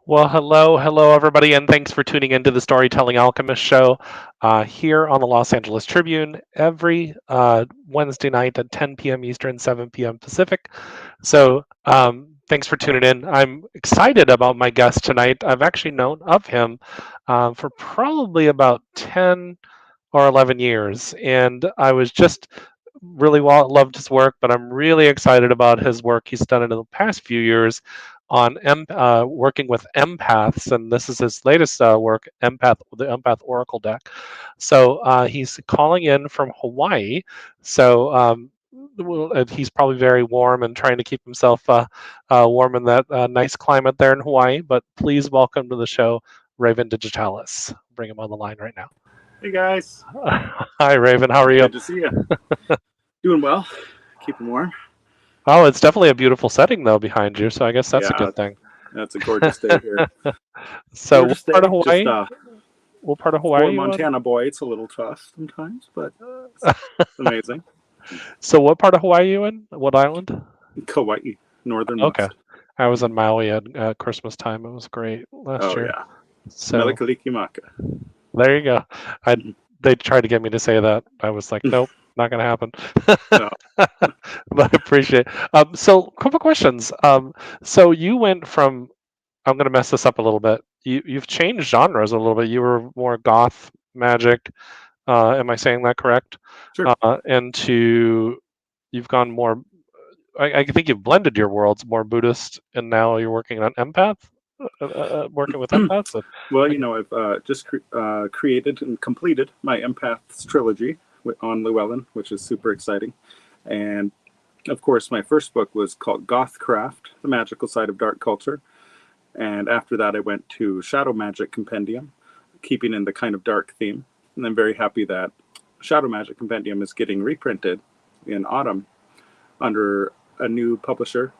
Well, hello, everybody, and thanks for tuning into the Storytelling Alchemist show here on the Los Angeles Tribune every Wednesday night at 10 p.m. Eastern, 7 p.m. Pacific. Thanks for tuning in. I'm excited about my guest tonight. I've actually known of him for probably about 10 or 11 years, and I was just really loved his work, but I'm really excited about his work he's done in the past few years on working with empaths, and this is his latest work, the Empath Oracle deck. He's calling in from Hawaii, so he's probably very warm and trying to keep himself warm in that nice climate there in Hawaii. But please welcome to the show, Raven Digitalis. Bring him on the line right now. Hey guys, Hi, Raven. How are you? good to see you. Doing well, keeping warm. Oh, it's definitely a beautiful setting though behind you, so I guess that's a Yeah, good thing. that's a gorgeous day here. So, what Gorgeous part of day. Just Hawaii? What part of Hawaii for are you in? Montana boy, it's a little tough sometimes, but it's amazing. So, what part of Hawaii are you in? What island? Kauai, Okay, northernmost. I was Mhm. in Maui at Christmas time. It was great last Oh year. yeah, So Melikalikimaka. there you go. I Mhm. They tried to get me to say that. I was like, nope, not gonna happen. No, But I appreciate. So, couple questions. So you went from, I'm going to mess this up a little bit. You've changed genres a little bit. You were more goth magic. Am I saying that correct? sure. Into You've gone more. I think you've blended your worlds, more Buddhist, and now you're working on empath, working with empaths. Well, Like, I've just created and completed my Empaths trilogy on Llewellyn, which is super exciting. And of course, my first book was called Gothcraft, The Magical Side of Dark Culture. And after that, I went to Shadow Magic Compendium, keeping in the kind of dark theme. And I'm very happy that Shadow Magic Compendium is getting reprinted in autumn under a new publisher,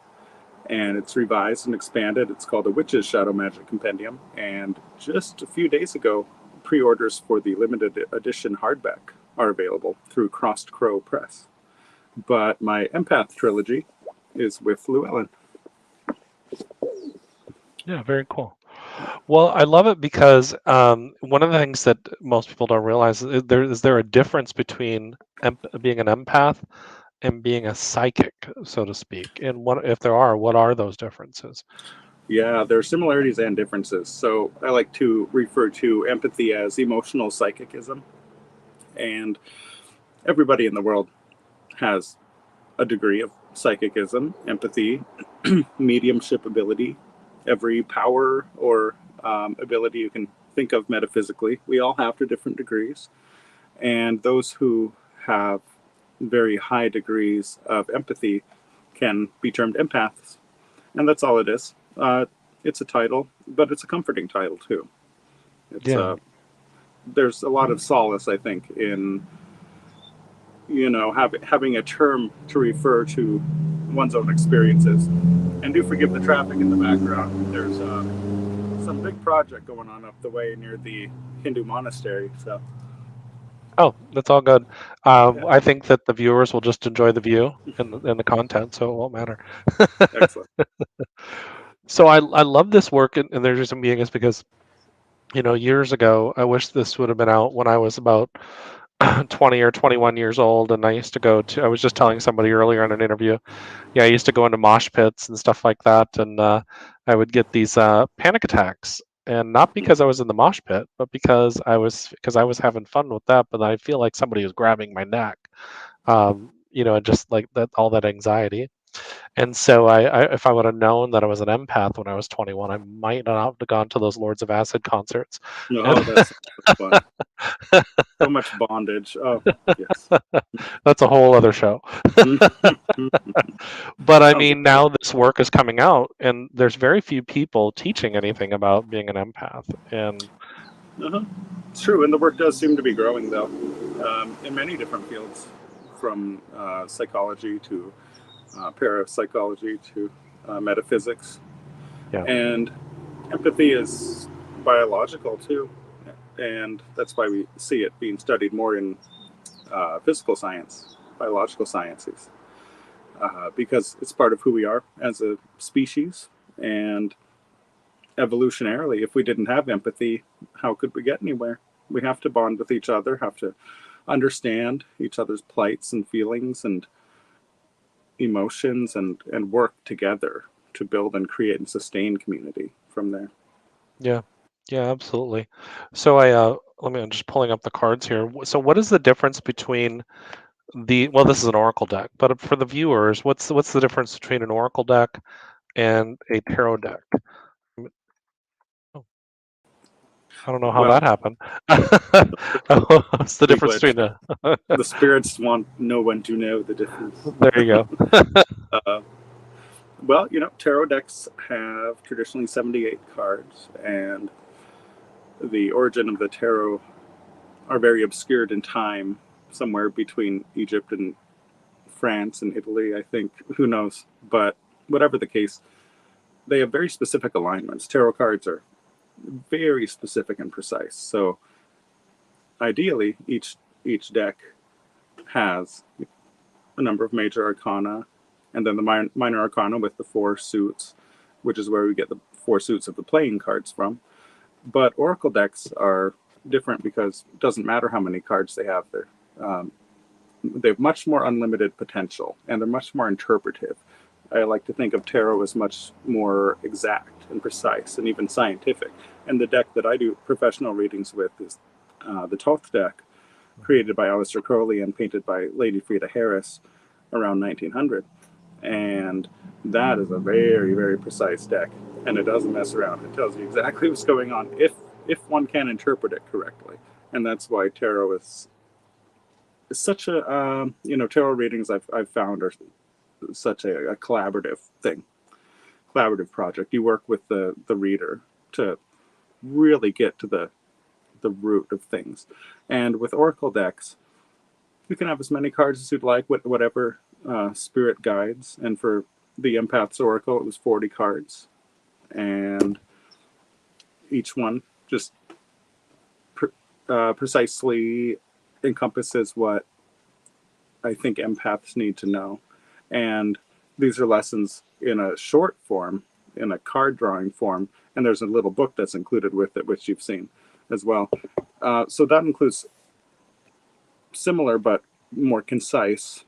and it's revised and expanded. It's called The Witch's Shadow Magic Compendium. And just a few days ago, pre orders for the limited edition hardback are available through Crossed Crow Press. But my Empath trilogy is with Llewellyn. yeah, very cool. Well, I love it because one of the things that most people don't realize is there a difference between being an empath and being a psychic, so to speak? And what if there are? What are those differences? Yeah, there are similarities and differences. So I like to refer to empathy as emotional psychicism. And everybody in the world has a degree of psychicism, empathy, mediumship ability, every power or ability you can think of metaphysically. We all have to different degrees. And those who have very high degrees of empathy can be termed empaths. And that's all it is. It's a title, but it's a comforting title too. It's Yeah, there's a lot of solace, I think, in having a term to refer to one's own experiences. And do forgive the traffic in the background. There's some big project going on up the way near the Hindu monastery. So oh, that's all good. yeah, I think that the viewers will just enjoy the view and the content, so it won't matter. excellent. So I love this work, and there's reason being is because years ago I wish this would have been out when I was about 20 or 21 years old, and I was just telling somebody earlier in an interview, yeah, I used to go into mosh pits and stuff like that, and I would get these panic attacks, and not because I was in the mosh pit, but because I was having fun with that, but I feel like somebody was grabbing my neck, and just like that, all that anxiety. And so if I would have known that I was an empath when I was 21, I might not have gone to those Lords of Acid concerts. And Oh, that's fun. So much bondage. Oh, yes. that's a whole other show. But I Sounds mean, like fun. now this work is coming out, and there's very few people teaching anything about being an empath. And Uh-huh. It's true, and the work does seem to be growing, though, in many different fields, from psychology to parapsychology to metaphysics. yeah, And empathy is biological, too. And that's why we see it being studied more in physical science, biological sciences, because it's part of who we are as a species. And evolutionarily, if we didn't have empathy, how could we get anywhere? We have to bond with each other, have to understand each other's plights and feelings and emotions, and work together to build and create and sustain community from there. Yeah. Yeah, absolutely. So I'm just pulling up the cards here. So what is the difference between well, this is an oracle deck, but for the viewers, what's the difference between an oracle deck and a tarot deck? Oh, I don't know how Well, that happened. What's the we difference glitched. between The spirits want no one to know the difference. There you go. Uh, well, tarot decks have traditionally 78 cards, and the origin of the tarot are very obscured in time, somewhere between Egypt and France and Italy, I think. Who knows? But whatever the case, they have very specific alignments. Tarot cards are very specific and precise. So ideally, each deck has a number of major arcana, and then the minor arcana with the four suits, which is where we get the four suits of the playing cards from. But oracle decks are different because it doesn't matter how many cards they have. They have much more unlimited potential, and they're much more interpretive. I like to think of tarot as much more exact and precise and even scientific. And the deck that I do professional readings with is the Thoth deck, created by Aleister Crowley and painted by Lady Frida Harris around 1900. And that is a very, very precise deck, and it doesn't mess around. It tells you exactly what's going on if one can interpret it correctly. And that's why tarot is such a tarot readings I've found are such a collaborative thing, collaborative project. You work with the reader to really get to the root of things. And with oracle decks, you can have as many cards as you'd like, whatever spirit guides. And for the Empath's Oracle, it was 40 cards, and each one just precisely encompasses what I think empaths need to know. And these are lessons in a short form, in a card drawing form, and there's a little book that's included with it, which you've seen as well. So that includes similar but more concise,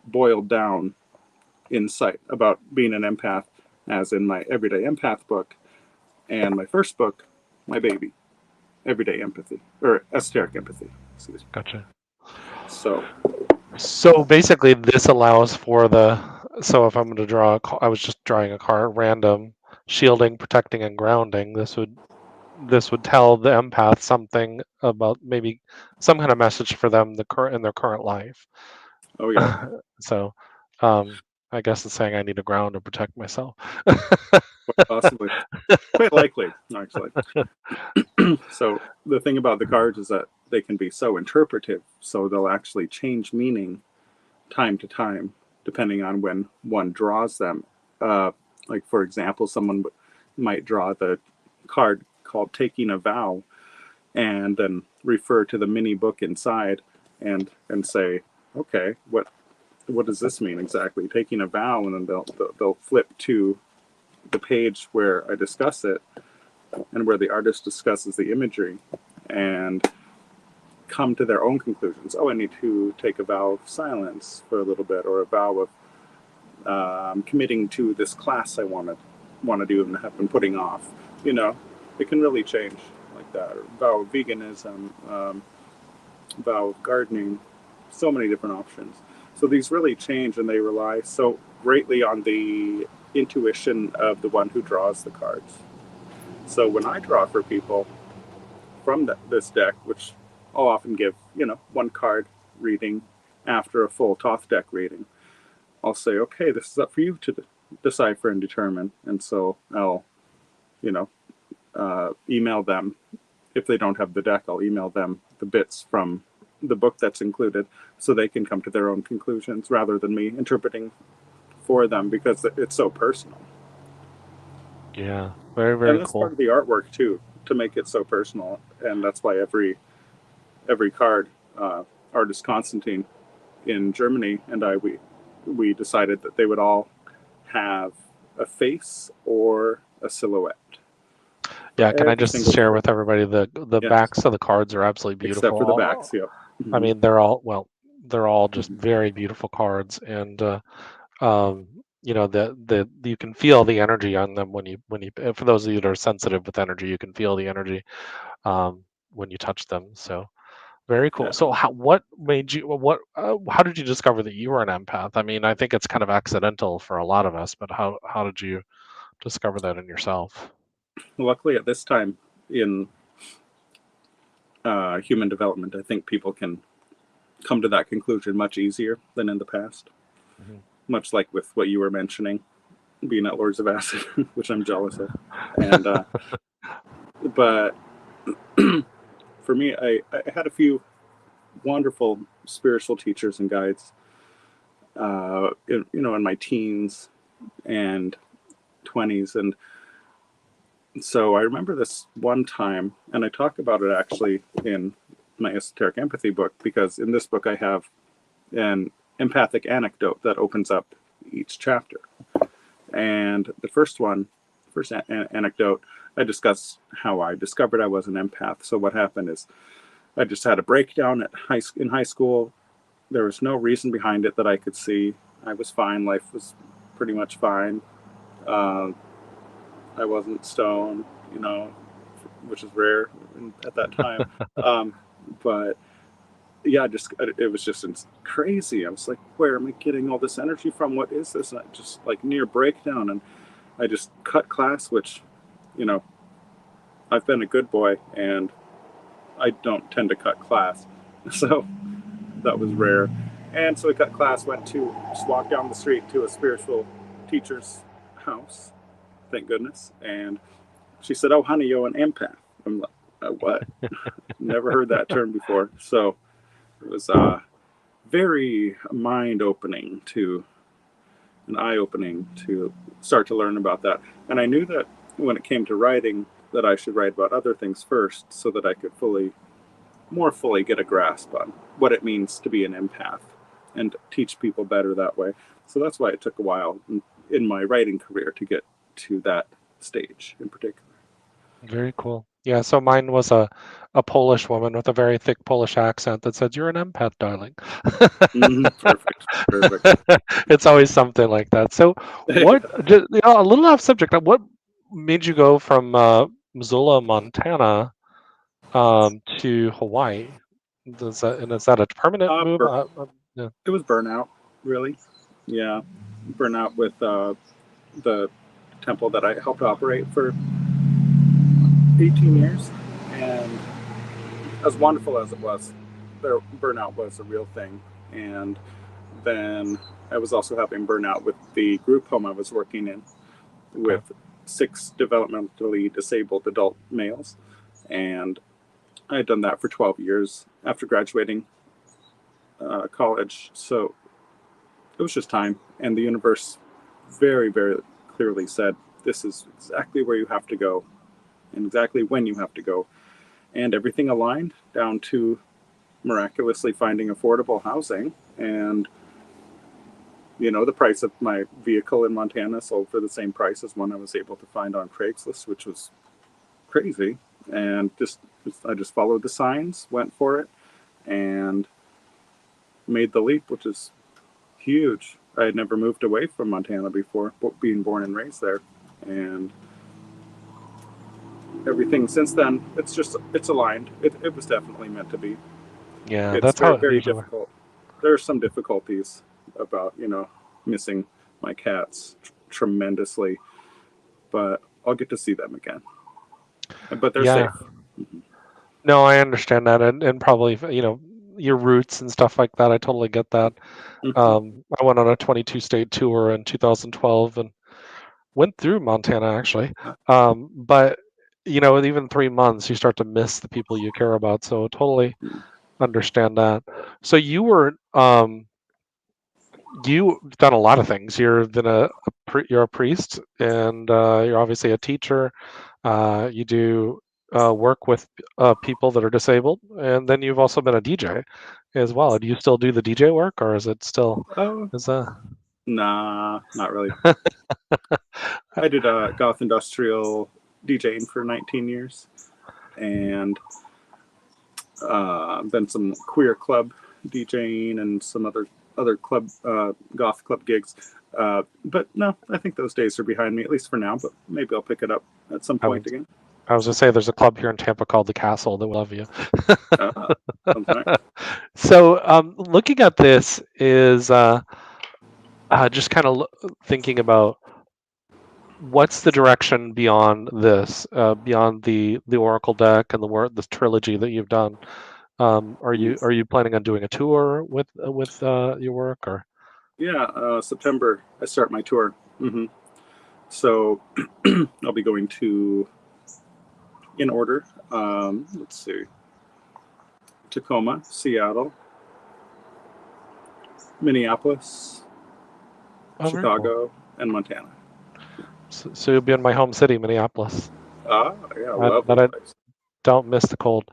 boiled down insight about being an empath, as in my Everyday Empath book, and my first book, my baby, Everyday Empathy, or Esoteric Empathy. Excuse me. Gotcha. So Basically, this allows for so if I'm going to draw, I was just drawing a card, random, shielding, protecting, and grounding. This would tell the empath something about maybe some kind of message for them in their current life. oh yeah. So, I guess it's saying I need to ground to protect myself. Possibly. Quite likely, actually. So the thing about the cards is that they can be so interpretive, so they'll actually change meaning time to time, depending on when one draws them. Like, for example, someone might draw the card called Taking a Vow, and then refer to the mini book inside, and say, okay, what does this mean exactly? Taking a vow, and then they'll flip to the page where I discuss it, and where the artist discusses the imagery, and come to their own conclusions. Oh, I need to take a vow of silence for a little bit, or a vow of committing to this class I want to do and have been putting off. It can really change like that. Or vow of veganism, vow of gardening, so many different options. So these really change, and they rely so greatly on the intuition of the one who draws the cards. So when I draw for people from this deck, which I'll often give, one card reading after a full Thoth deck reading, I'll say, okay, this is up for you to decipher and determine. And so I'll, email them. If they don't have the deck, I'll email them the bits from the book that's included, so they can come to their own conclusions rather than me interpreting for them, because it's so personal. Yeah, very, And very that's part cool. of the artwork too, to make it so personal. And that's why every card, artist Constantine in Germany and we decided that they would all have a face or a silhouette. Yeah, can I Every just single share card. with everybody the Yes, backs of the cards are absolutely except beautiful. for the backs. Yep. I Hmm. mean, they're all just Hmm. very beautiful cards, and um, the you can feel the energy on them when you for those of you that are sensitive with energy, you can feel the energy when you touch them. So very cool. Yeah. So what made you how did you discover that you were an empath? I mean, I think it's kind of accidental for a lot of us, but how did you discover that in yourself? Luckily, at this time in human development, I think people can come to that conclusion much easier than in the past. Mhm. Much like with what you were mentioning, being at Lords of Acid, which I'm jealous of. And but for me, I had a few wonderful spiritual teachers and guides, in my teens and 20s, and so I remember this one time, and I talk about it actually in my esoteric empathy book, because in this book I have an empathic anecdote that opens up each chapter. And the first anecdote, I discuss how I discovered I was an empath. So what happened is I just had a breakdown in high school. There was no reason behind it that I could see. I was fine. Life was pretty much fine. Uh, I wasn't stoned, which is rare at that time. Um, but yeah, just it was just crazy. I was like, where am I getting all this energy from? What is this? And I just like near breakdown, and I just cut class, which, you know, I've been a good boy, and I don't tend to cut class, so that was rare. And so I cut class, just walked down the street to a spiritual teacher's house, thank goodness, and she said, "Oh, honey, you're an empath." I'm like, "What?" Never heard that term before. So it was very mind opening to and eye opening to start to learn about that. And I knew that when it came to writing, that I should write about other things first, so that I could more fully get a grasp on what it means to be an empath and teach people better that way. So that's why it took a while in my writing career to get to that stage in particular. Very cool. Yeah, so mine was a Polish woman with a very thick Polish accent that said, "You're an empath, darling." Mm-hmm. Perfect. Perfect. It's always something like that. So, a little off subject, what made you go from Missoula, Montana, to Hawaii? Is that a permanent uh, move? bur- Yeah. it was burnout, really. Yeah, burnout with the temple that I helped operate for 18 years. And as wonderful as it was, their burnout was a real thing. And then I was also having burnout with the group home I was working in, Okay. with 6 developmentally disabled adult males. And I had done that for 12 years after graduating college. So it was just time. And the universe very, very clearly said, this is exactly where you have to go and exactly when you have to go. And everything aligned down to miraculously finding affordable housing. And, the price of my vehicle in Montana sold for the same price as one I was able to find on Craigslist, which was crazy. And I just followed the signs, went for it, and made the leap, which is huge. I had never moved away from Montana before, being born and raised there. And everything since then, it's aligned. It was definitely meant to be. Yeah, It's that's how very, it very usually works. difficult. There are some difficulties about, missing my cats tremendously, but I'll get to see them again. But they're Yeah. safe. Mm-hmm. No, I understand that, and probably your roots and stuff like that. I totally get that. Mm-hmm. I went on a 22 state tour in 2012 and went through Montana actually. But with even 3 months, you start to miss the people you care about. So totally understand that. So you've done a lot of things. You've been you're a priest, and you're obviously a teacher. You do work with people that are disabled, and then you've also been a DJ as well. Do you still do the DJ work, or is it still Oh, is that? nah, not really. I did goth industrial DJing for 19 years, and then some queer club DJing and some other club goth club gigs. But no, I think those days are behind me, at least for now. But maybe I'll pick it up at some I point was, again. I was gonna say there's a club here in Tampa called the Castle that would love you. Sounds nice. So looking at this is just kind of thinking about what's the direction beyond this, beyond the Oracle deck and the trilogy that you've done. Are you planning on doing a tour with your work or? Yeah, September I start my tour. So I'll be going to, in order, let's see, Tacoma, Seattle, Minneapolis, Oh, very cool. Chicago, and Montana. So you'll be in my home city, Minneapolis. Yeah, But lovely I place. don't miss the cold.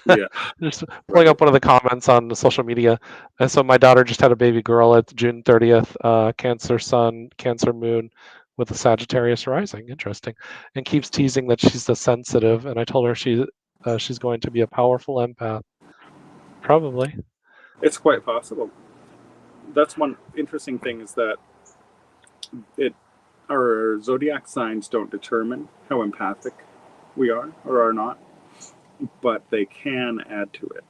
Yeah, Just pulling right. up one of the comments on the social media. And so my daughter just had a baby girl at June 30th, Cancer Sun, Cancer Moon with a Sagittarius rising. Interesting. And keeps teasing that she's a sensitive. And I told her she's going to be a powerful empath. Probably. It's quite possible. That's one interesting thing is that it our zodiac signs don't determine how empathic we are or are not, but they can add to it.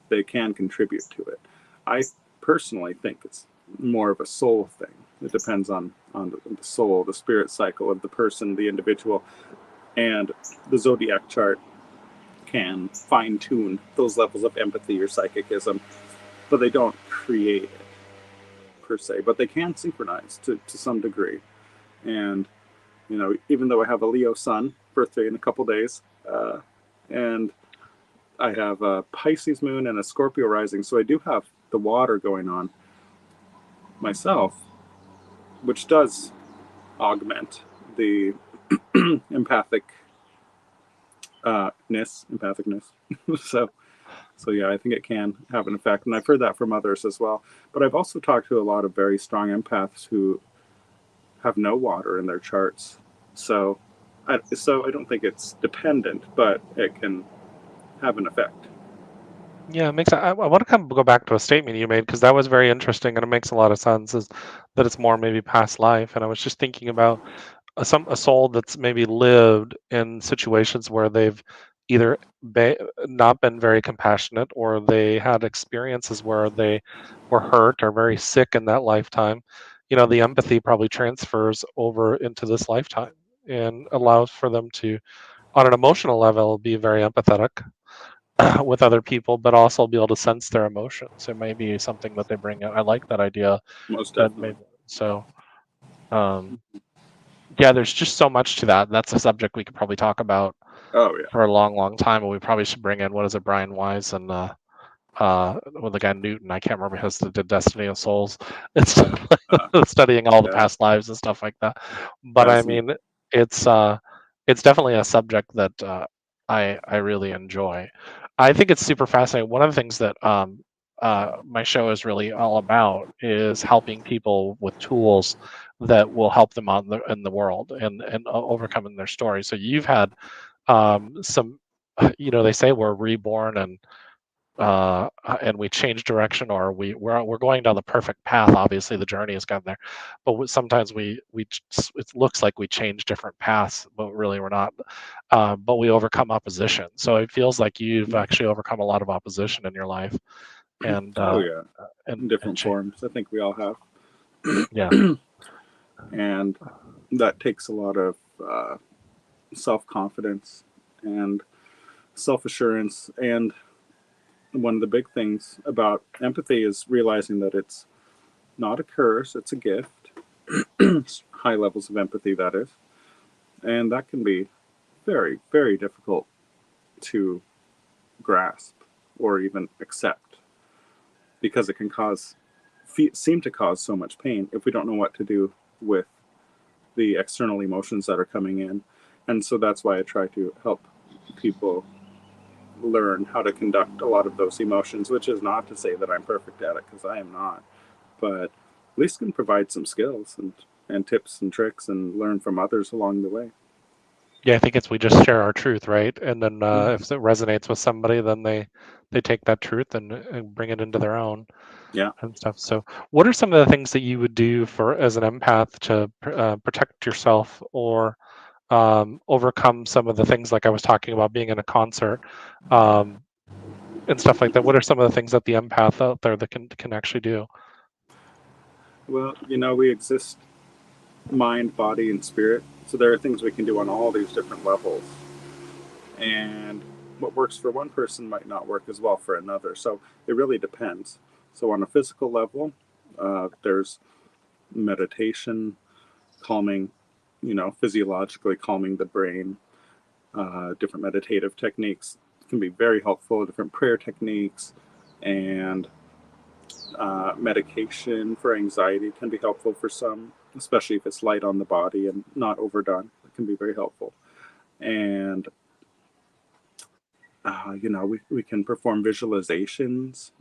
They can contribute to it. I personally think it's more of a soul thing. It depends on the soul, the spirit cycle of the person, the individual, and the zodiac chart can fine tune those levels of empathy or psychicism, but they don't create it per se. But they can synchronize to some degree. And even though I have a Leo sun birthday in a couple days, and I have a Pisces moon and a Scorpio rising, so I do have the water going on myself, which does augment the empathicness. so yeah, I think it can have an effect, and I've heard that from others as well. But I've also talked to a lot of very strong empaths who have no water in their charts. So I don't think it's dependent, but it can have an effect. Yeah, it makes. I want to go back to a statement you made because that was very interesting and it makes a lot of sense. Is that it's more maybe past life, and I was just thinking about a soul that's maybe lived in situations where they've either not been very compassionate or they had experiences where they were hurt or very sick in that lifetime. The empathy probably transfers over into this lifetime and allows for them to, on an emotional level, be very empathetic with other people, but also be able to sense their emotions. It may be something that they bring out. I like that idea. Most That definitely. maybe so. Um, yeah, there's just so much to that. That's a subject we could probably talk about Oh yeah. for a long, long time. But we probably should bring in, what is it, Brian Wise and with the guy Newton. I can't remember his the Destiny of Souls. It's Uh, studying all the yeah. past lives and stuff like that. But I Fascinating. mean, it's uh, it's definitely a subject that I really enjoy. I think it's super fascinating. One of the things that my show is really all about is helping people with tools that will help them in the world and overcoming their story. So you've had some, they say we're reborn and we change direction, or we're going down the perfect path. Obviously the journey has gotten there, but sometimes it looks like we change different paths, but really we're not. But we overcome opposition, so it feels like you've actually overcome a lot of opposition in your life, and Oh yeah. In and different forms. I think we all have. yeah. And that takes a lot of self confidence and self assurance. And one of the big things about empathy is realizing that it's not a curse, it's a gift. High levels of empathy, that is. And that can be very, very difficult to grasp or even accept because it can seem to cause so much pain if we don't know what to do with the external emotions that are coming in. And so that's why I try to help people learn how to conduct a lot of those emotions, which is not to say that I'm perfect at it, because I am not, but at least can provide some skills and tips and tricks and learn from others along the way. Yeah, I think it's we just share our truth, right? And then Mhm. if it resonates with somebody, then they take that truth and bring it into their own Yeah. and stuff. So, what are some of the things that you would do for as an empath to protect yourself or overcome some of the things like I was talking about being in a concert um, and stuff like that? What are some of the things that the empath out there that can actually do? Well, we exist mind, body, and spirit. So there are things we can do on all these different levels. And what works for one person might not work as well for another. So it really depends. So on a physical level, there's meditation, calming, physiologically calming the brain. Different meditative techniques can be very helpful, different prayer techniques, and medication for anxiety can be helpful for some, especially if it's light on the body and not overdone. It can be very helpful. And, we can perform visualizations.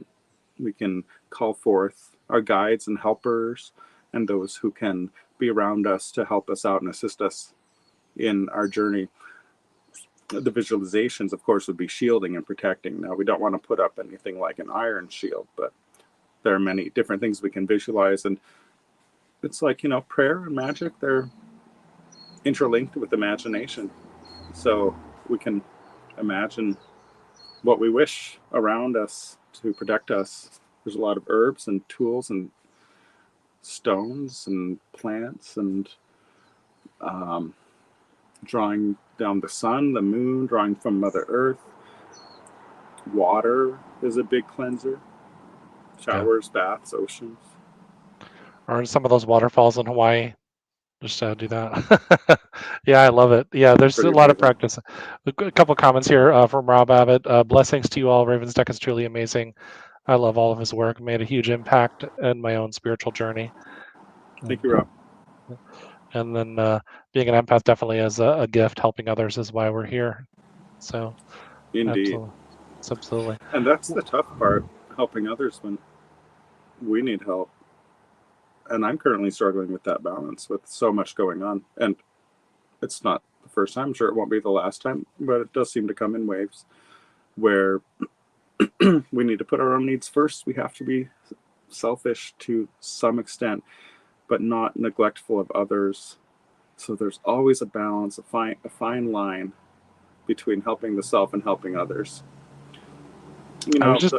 We can call forth our guides and helpers and those who can be around us to help us out and assist us in our journey. The visualizations, of course, would be shielding and protecting. Now, we don't want to put up anything like an iron shield, but there are many different things we can visualize. And it's like, prayer and magic, they're interlinked with imagination. So we can imagine what we wish around us to protect us. There's a lot of herbs and tools and stones and plants and um, drawing down the sun, the moon, drawing from Mother Earth. Water is a big cleanser. Yeah, Showers, baths, oceans. or some of those waterfalls in Hawaii. Just do that. Yeah, I love it. Yeah, there's a Pretty lot of amazing. practice. A couple comments here from Rob Abbott. Blessings to you all. Raven's deck is truly amazing. I love all of his work. Made a huge impact in my own spiritual journey. Thank And, you, Rob. and then being an empath definitely is a gift. Helping others is why we're here. So Indeed. absolutely, absolutely. And that's the tough part, helping others when we need help. And I'm currently struggling with that balance with so much going on. And it's not the first time, I'm sure it won't be the last time, but it does seem to come in waves where we need to put our own needs first. We have to be selfish to some extent, but not neglectful of others. So there's always a balance, a fine line between helping the self and helping others. I was just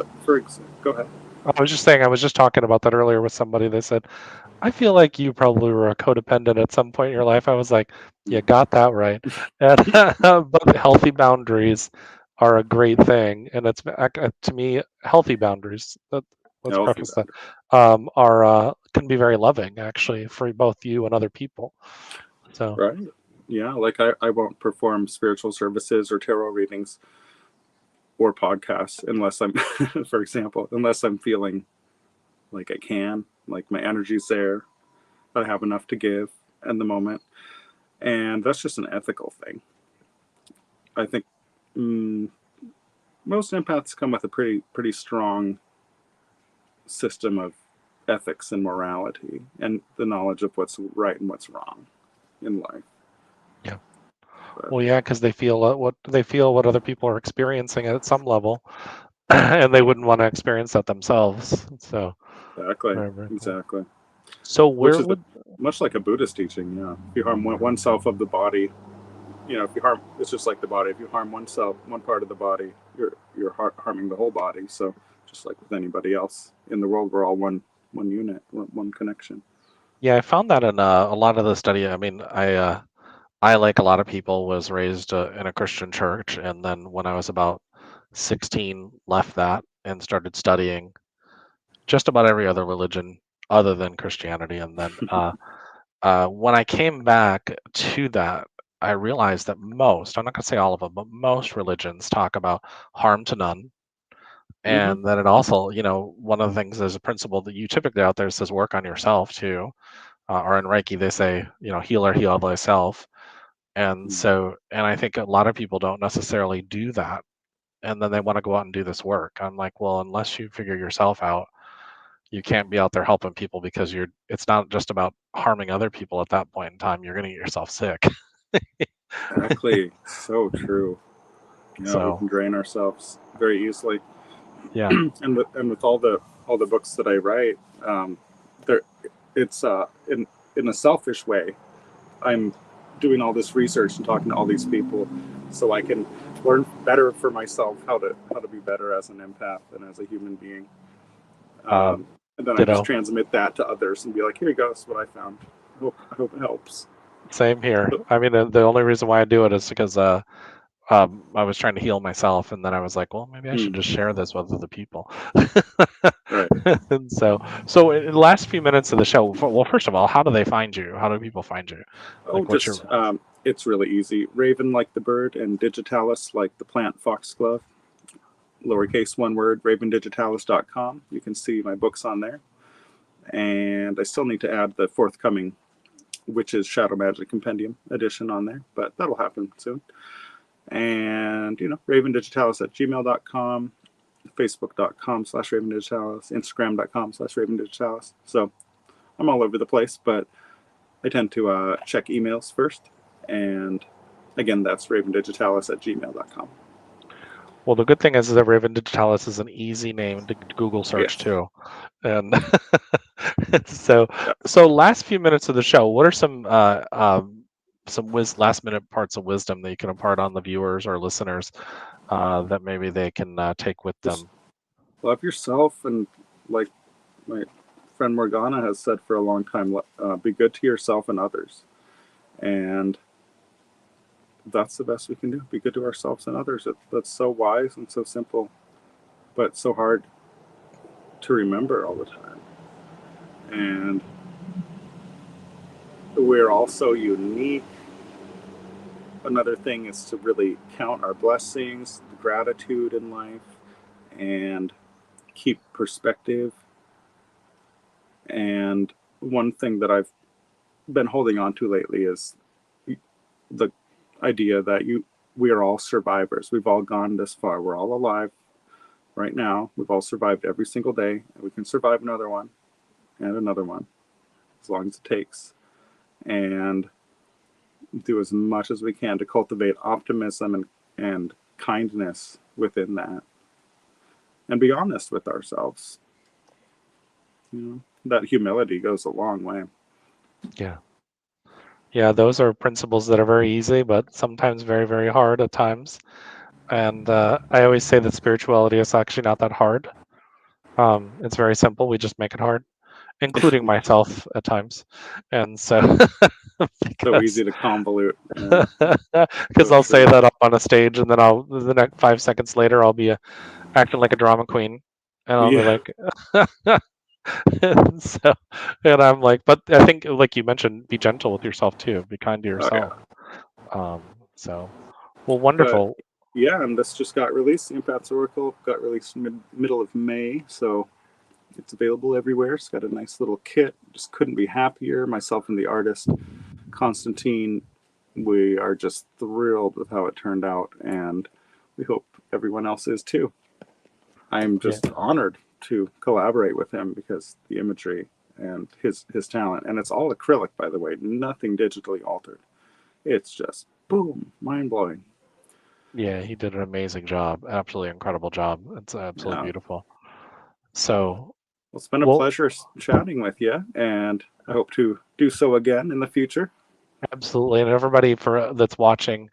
Go ahead. I was just saying I was just talking about that earlier with somebody. They said I feel like you probably were a codependent at some point in your life. I was like, you got that right. And, but healthy boundaries are a great thing, and it's to me healthy boundaries. Let's Healthy preface that boundary. are can be very loving actually for both you and other people. So Right. Yeah, like I won't perform spiritual services or tarot readings or podcasts unless I'm, for example, unless I'm feeling like I can, like my energy's there, I have enough to give in the moment. And that's just an ethical thing. I think mm, most empaths come with a pretty strong system of ethics and morality and the knowledge of what's right and what's wrong in life. yeah, But well, yeah, because they feel what other people are experiencing at some level, and they wouldn't want to experience that themselves. So exactly, very very cool. exactly. So Which where is would much like a Buddhist teaching. Yeah, if you harm oneself of the body, if you harm, it's just like the body. If you harm oneself, one part of the body, you're harming the whole body. So just like with anybody else in the world, we're all one unit, one connection. Yeah, I found that in a lot of the study. I mean, I like a lot of people was raised in a Christian church, and then when I was about 16, left that and started studying just about every other religion other than Christianity. And then when I came back to that, I realized that I'm not going to say all of them, but most religions talk about harm to none. Mm-hmm. And then it also, one of the things there's a principle that you typically out there says work on yourself too. Or in Reiki, they say, heal thyself. And so, and I think a lot of people don't necessarily do that. And then they want to go out and do this work. I'm like, well, unless you figure yourself out, you can't be out there helping people because it's not just about harming other people at that point in time. You're going to get yourself sick. Exactly. So true. You know, we So can drain ourselves very easily. yeah. And with all the books that I write, there it's in a selfish way. I'm doing all this research and talking to all these people, so I can learn better for myself how to be better as an empath and as a human being. Uh, And then I just Ditto. transmit that to others and be like, "Here you go. This is what I found. I hope it helps." Same here. So, I mean, the only reason why I do it is because I was trying to heal myself, and then I was like, well, maybe I should just share this with other people. right. And so in the last few minutes of the show, well, first of all, how do they find you? How do people find you? Oh, Like, what's your just it's really easy. Raven like the bird, and Digitalis like the plant foxglove. Lowercase one word. RavenDigitalis.com. You can see my books on there. And I still need to add the forthcoming Witches Shadow Magic Compendium edition on there, but that'll happen soon. And, RavenDigitalis at gmail.com, Facebook.com/RavenDigitalis, Instagram.com/RavenDigitalis. So I'm all over the place, but I tend to check emails first. And again, that's RavenDigitalis at gmail.com. Well, the good thing is that Raven Digitalis is an easy name to Google search Yes. too. And so Yeah. so last few minutes of the show, what are some last minute parts of wisdom that you can impart on the viewers or listeners that maybe they can take with Just them? love yourself, and like my friend Morgana has said for a long time, be good to yourself and others. And that's the best we can do. Be good to ourselves and others. That's so wise and so simple, but so hard to remember all the time. And we're all so unique. Another thing is to really count our blessings, gratitude in life, and keep perspective. And one thing that I've been holding on to lately is the idea that we are all survivors. We've all gone this far. We're all alive right now. We've all survived every single day, and we can survive another one and another one as long as it takes. And do as much as we can to cultivate optimism and kindness within that, and be honest with ourselves. That humility goes a long way. Yeah. Yeah, those are principles that are very easy, but sometimes very, very hard at times. And I always say that spirituality is actually not that hard. It's very simple. We just make it hard, including myself at times. And so, So because easy to convolute. Yeah, because so I'll say true. that up on a stage, and then the next 5 seconds later, I'll be acting like a drama queen, and I'll be Yeah. like, so, and I'm like, but I think, like you mentioned, be gentle with yourself too. Be kind to Oh yeah. yourself. So, well, But wonderful. yeah, and this just got released. The Empath Oracle got released middle of May, so it's available everywhere. It's got a nice little kit. Just couldn't be happier. Myself and the artist Constantine, we are just thrilled with how it turned out, and we hope everyone else is too. I'm Yeah, just honored to collaborate with him because the imagery and his talent, and it's all acrylic, by the way, nothing digitally altered. It's just boom, mind blowing. yeah, he did an amazing job. Absolutely incredible job. It's absolutely Yeah. beautiful. So, Well, it's been a well, pleasure chatting with you, and I hope to do so again in the future. absolutely. And everybody that's watching,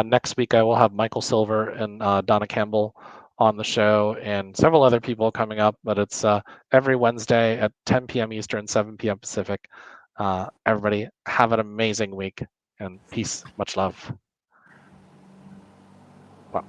next week I will have Michael Silver and Donna Campbell on the show, and several other people coming up. But it's every Wednesday at 10 p.m. Eastern, 7 p.m. Pacific. Everybody have an amazing week, and peace. Much love.